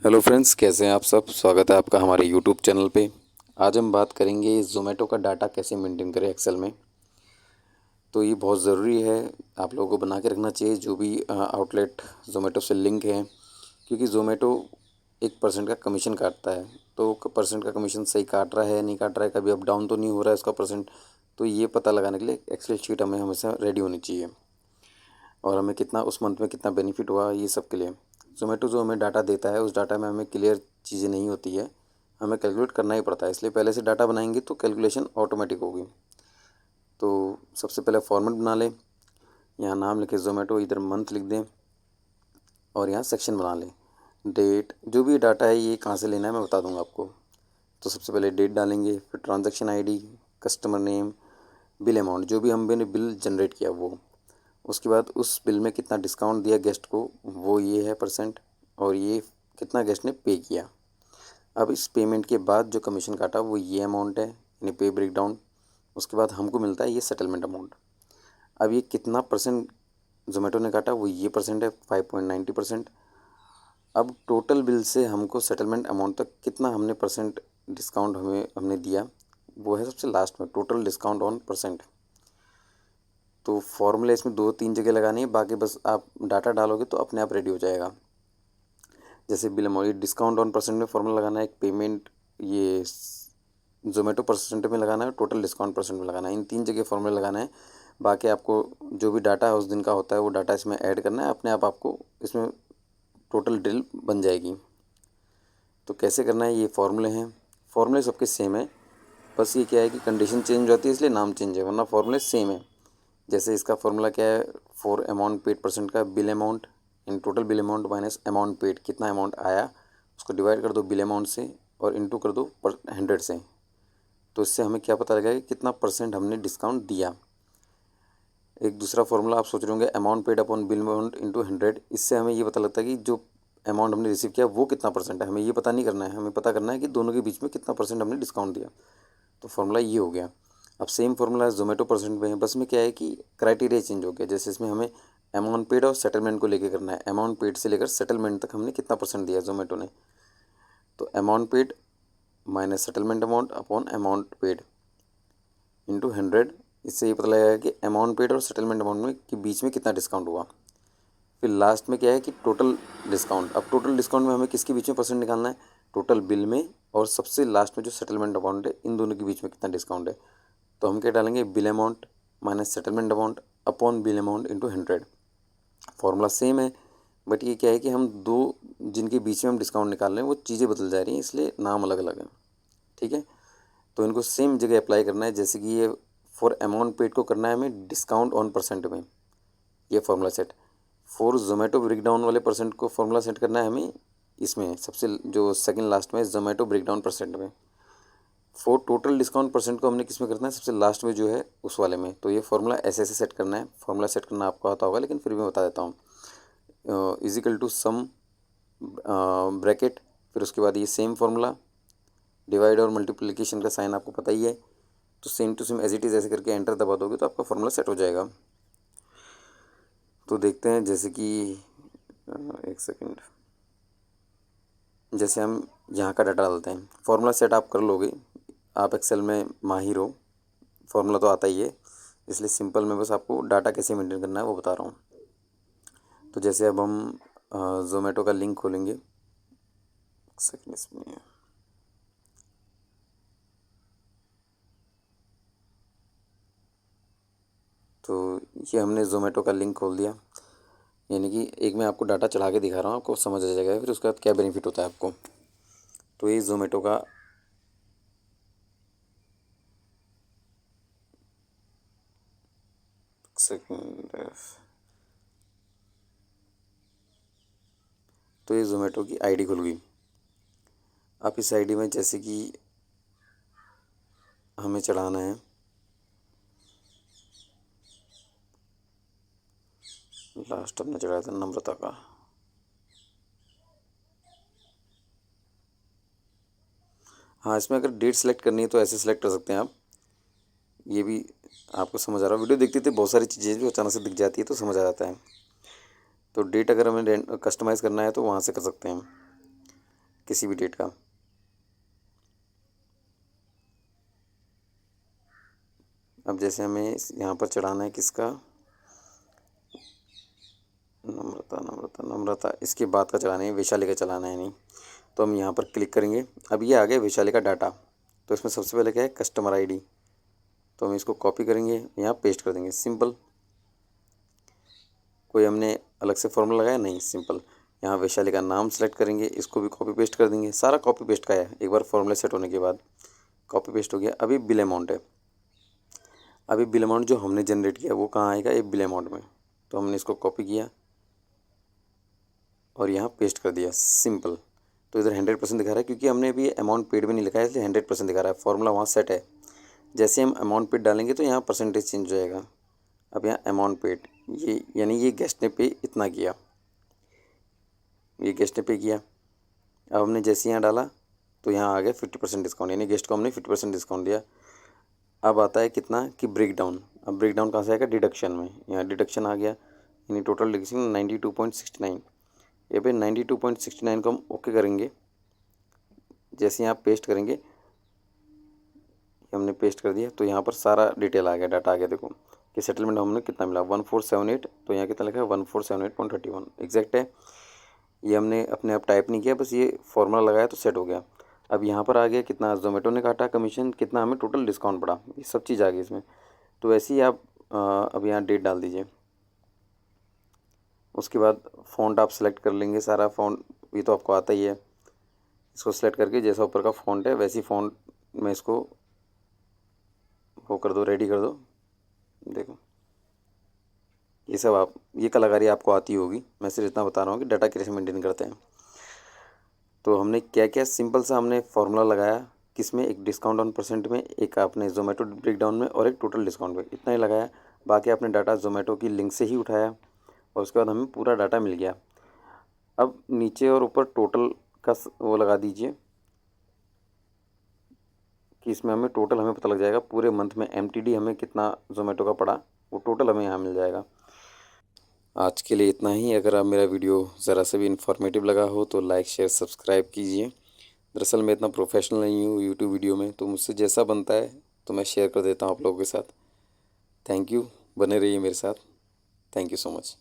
Hello friends, कैसे हैं आप सब। स्वागत है आपका हमारे यूट्यूब चैनल पे। आज हम बात करेंगे ज़ोमैटो का डाटा कैसे मेंटेन करें एक्सेल में। तो ये बहुत ज़रूरी है, आप लोगों को बना के रखना चाहिए जो भी आउटलेट ज़ोमैटो से लिंक है, क्योंकि ज़ोमैटो 1% का कमीशन काटता है। तो परसेंट का कमीशन सही काट रहा है नहीं काट रहा है, कभी अप डाउन तो नहीं हो रहा है उसका परसेंट। तो ये पता लगाने के लिए एक्सेल शीट हमें हमेशा रेडी होनी चाहिए, और हमें कितना उस मंथ में कितना बेनिफिट हुआ ये सब के लिए। ज़ोमैटो जो हमें डाटा देता है उस डाटा में हमें क्लियर चीज़ें नहीं होती है, हमें कैलकुलेट करना ही पड़ता है। इसलिए पहले से डाटा बनाएंगे तो कैलकुलेशन ऑटोमेटिक होगी। तो सबसे पहले फॉर्मेट बना लें, यहाँ नाम लिखे ज़ोमैटो, इधर मंथ लिख दें और यहाँ सेक्शन बना लें। डेट, जो भी डाटा है ये कहाँ से लेना है मैं बता दूँगा आपको। तो सबसे पहले डेट डालेंगे, फिर transaction ID, customer name, bill amount, जो भी हमने बिल जनरेट किया वो। उसके बाद उस बिल में कितना डिस्काउंट दिया गेस्ट को वो ये है परसेंट, और ये कितना गेस्ट ने पे किया। अब इस पेमेंट के बाद जो कमीशन काटा वो ये अमाउंट है, यानी पे ब्रेक डाउन। उसके बाद हमको मिलता है ये सेटलमेंट अमाउंट। अब ये कितना परसेंट ज़ोमैटो ने काटा वो ये परसेंट है, 5.90%। अब टोटल बिल से हमको सेटलमेंट अमाउंट तक कितना हमने परसेंट डिस्काउंट हमने दिया वो है सबसे लास्ट में, टोटल डिस्काउंट ऑन परसेंट। तो फॉर्मूला इसमें 2-3 जगह लगानी है, बाकी बस आप डाटा डालोगे तो अपने आप रेडी हो जाएगा। जैसे बिल अमाउंट, ये डिस्काउंट ऑन परसेंट में फॉर्मूला लगाना है, एक पेमेंट ये ज़ोमैटो परसेंट में लगाना है, टोटल डिस्काउंट परसेंट में लगाना है। इन 3 जगह फॉर्मूला लगाना है। बाकी आपको जो भी डाटा है उस दिन का होता है वो डाटा इसमें ऐड करना है, अपने आप आपको इसमें टोटल ड्रिल बन जाएगी। तो कैसे करना है, ये फार्मूले हैं, फार्मूले सबके सेम है, बस ये क्या है कि कंडीशन चेंज हो जाती है इसलिए नाम चेंज है, वरना फार्मूले सेम है। जैसे इसका फॉर्मूला क्या है, फॉर अमाउंट पेड परसेंट का bill amount in total bill amount minus amount paid, कितना अमाउंट आया उसको डिवाइड कर दो बिल अमाउंट से और इनटू कर दो 100 से। तो इससे हमें क्या पता लगेगा कि कितना परसेंट हमने डिस्काउंट दिया। एक दूसरा फॉर्मूला आप सोच रहे होंगे, amount paid upon bill amount into 100। इससे हमें ये पता लगता है कि जो अमाउंट हमने रिसीव किया वो कितना परसेंट है। हमें ये पता नहीं करना है, हमें पता करना है कि दोनों के बीच में कितना परसेंट हमने डिस्काउंट दिया। तो फार्मूला ये हो गया। अब सेम फार्मूला ज़ोमैटो परसेंट में है, बस में क्या है कि क्राइटेरिया चेंज हो गया। जैसे इसमें हमें अमाउंट पेड और सेटलमेंट को लेके करना है, अमाउंट पेड से लेकर सेटलमेंट तक हमने कितना परसेंट दिया ज़ोमैटो ने। तो amount paid minus settlement amount upon amount paid into 100। इससे ये पता लगेगा कि अमाउंट पेड और सेटलमेंट अमाउंट में के बीच में कितना डिस्काउंट हुआ। फिर लास्ट में क्या है कि टोटल डिस्काउंट। अब टोटल डिस्काउंट में हमें किसके बीच में परसेंट निकालना है, टोटल बिल में और सबसे लास्ट में जो सेटलमेंट अमाउंट है इन दोनों के बीच में कितना डिस्काउंट है। तो हम क्या डालेंगे, bill amount minus settlement amount upon bill amount into 100। Formula same है, बट ये क्या है कि हम दो जिनके बीच में हम डिस्काउंट निकाल रहे हैं वो चीज़ें बदल जा रही हैं, इसलिए नाम अलग अलग है। ठीक है, तो इनको सेम जगह अप्लाई करना है। जैसे कि ये फॉर अमाउंट पेड को करना है हमें डिस्काउंट ऑन परसेंट में, ये formula set. For Zomato breakdown वाले परसेंट को फार्मूला सेट करना है हमें इसमें सबसे जो सेकंड लास्ट में जोमेटो ब्रेकडाउन परसेंट में। फॉर टोटल डिस्काउंट परसेंट को हमने किस में करना है, सबसे लास्ट में जो है उस वाले में। तो ये फार्मूला ऐसे ऐसे सेट करना है। फार्मूला सेट करना आपको आता होगा लेकिन फिर भी मैं बता देता हूँ। इजिकल टू सम ब्रैकेट, फिर उसके बाद ये सेम फार्मूला, डिवाइड और मल्टीप्लिकेशन का साइन आपको पता ही है। तो same to same as it is ऐसे करके एंटर दबा दोगे तो आपका फार्मूला सेट हो जाएगा। तो देखते हैं, जैसे कि एक सेकंड, जैसे हम यहाँ का डाटा डालते हैं। फार्मूला सेट आप कर लोगे, आप एक्सेल में माहिर हो, फार्मूला तो आता ही है, इसलिए सिंपल में बस आपको डाटा कैसे मेंटेन करना है वो बता रहा हूँ। तो जैसे अब हम ज़ोमैटो का लिंक खोलेंगे, एक सेकंड इसमें, तो ये हमने ज़ोमैटो का लिंक खोल दिया। यानी कि एक मैं आपको डाटा चढ़ा के दिखा रहा हूँ, आपको समझ आ जाएगा फिर उसके बाद क्या बेनिफिट होता है आपको। तो ये ज़ोमैटो का सेकंड, तो ये ज़ोमैटो की आईडी खुल गई। आप इस आईडी में जैसे कि हमें चढ़ाना है, लास्ट हमने चढ़ाया था नम्रता का। हाँ, इसमें अगर डेट सेलेक्ट करनी है तो ऐसे सेलेक्ट कर सकते हैं आप। ये भी आपको समझ आ रहा है, वीडियो देखते थे बहुत सारी चीज़ें जो अचानक से दिख जाती है तो समझ आ जाता है। तो डेट अगर हमें कस्टमाइज़ करना है तो वहाँ से कर सकते हैं। किसी भी डेट का। अब जैसे हमें यहाँ पर चढ़ाना है किसका, नम्रता नम्रता नम्रता, इसके बाद का चलाना है, वैशाली का चलाना है नहीं। तो हम यहाँ पर क्लिक करेंगे। अब ये आ गया वैशाली का डाटा। तो इसमें सबसे पहले क्या है, कस्टमर आईडी। तो हम इसको कॉपी करेंगे, यहाँ पेस्ट कर देंगे, सिंपल। कोई हमने अलग से फॉर्मूला लगाया नहीं, सिंपल। यहाँ वैशाली का नाम सेलेक्ट करेंगे, इसको भी कॉपी पेस्ट कर देंगे। सारा कॉपी पेस्ट का है, एक बार फॉर्मूला सेट होने के बाद कॉपी पेस्ट हो गया। अभी बिल अमाउंट है। अभी बिल अमाउंट जो हमने जनरेट किया वो कहाँ आएगा, ये बिल अमाउंट में। तो हमने इसको कॉपी किया और यहाँ पेस्ट कर दिया, सिंपल। तो इधर 100% दिखा रहा है, क्योंकि हमने अभी अमाउंट पेड में नहीं लिखा है, इसलिए 100% दिखा रहा है। फॉर्मूला वहाँ सेट है। जैसे हम अमाउंट पेड डालेंगे तो यहाँ परसेंटेज चेंज हो जाएगा। अब यहाँ अमाउंट पेड, ये यानी ये गेस्ट ने पे इतना किया, ये गेस्ट ने पे किया। अब हमने जैसे यहाँ डाला तो यहाँ आ गया 50% डिस्काउंट, यानी गेस्ट को हमने 50% डिस्काउंट दिया। अब आता है कितना कि ब्रेक डाउन। अब ब्रेक डाउन कहाँ से आएगा, डिडक्शन में। यहाँ डिडक्शन आ गया, यानी टोटल डिडक्शन 92.69। ये पे 92.69 को हम ओके करेंगे। जैसे यहाँ पेस्ट करेंगे, हमने पेस्ट कर दिया तो यहाँ पर सारा डिटेल आ गया, डाटा आ गया। देखो कि सेटलमेंट हमने कितना मिला, 1478। तो यहाँ कितना लिखा है, 1478.31 एग्जैक्ट है। ये हमने अपने आप टाइप नहीं किया, बस ये फॉर्मूला लगाया तो सेट हो गया। अब यहाँ पर आ गया कितना जोमेटो ने काटा कमीशन, कितना हमें टोटल डिस्काउंट पड़ा, ये सब चीज़ आ गई इसमें। तो ऐसे ही आप अब यहाँ डेट डाल दीजिए। उसके बाद फ़ॉन्ट आप सेलेक्ट कर लेंगे, सारा फ़ॉन्ट ये तो आपको आता ही है। इसको सेलेक्ट करके जैसा ऊपर का फ़ॉन्ट है वैसी फ़ॉन्ट में इसको वो कर दो, रेडी कर दो। देखो ये सब आप, ये कलाकारी आपको आती होगी, मैं सिर्फ इतना बता रहा हूँ कि डाटा कैसे मेंटेन करते हैं। तो हमने क्या क्या सिंपल सा हमने फार्मूला लगाया, किसमें, एक डिस्काउंट ऑन परसेंट में, एक आपने जोमेटो ब्रेकडाउन में, और एक टोटल डिस्काउंट में, इतना ही लगाया। बाकी आपने डाटा जोमेटो की लिंक से ही उठाया और उसके बाद हमें पूरा डाटा मिल गया। अब नीचे और ऊपर टोटल का वो लगा दीजिए कि इसमें हमें टोटल हमें पता लग जाएगा पूरे मंथ में MTD हमें कितना जोमेटो का पड़ा, वो टोटल हमें यहाँ मिल जाएगा। आज के लिए इतना ही। अगर आप मेरा वीडियो ज़रा सा भी इन्फॉर्मेटिव लगा हो तो लाइक शेयर सब्सक्राइब कीजिए। दरअसल मैं इतना प्रोफेशनल नहीं हूँ यूट्यूब वीडियो में, तो मुझसे जैसा बनता है तो मैं शेयर कर देता हूँ आप लोगों के साथ। थैंक यू, बने रहिए मेरे साथ। Thank you so much.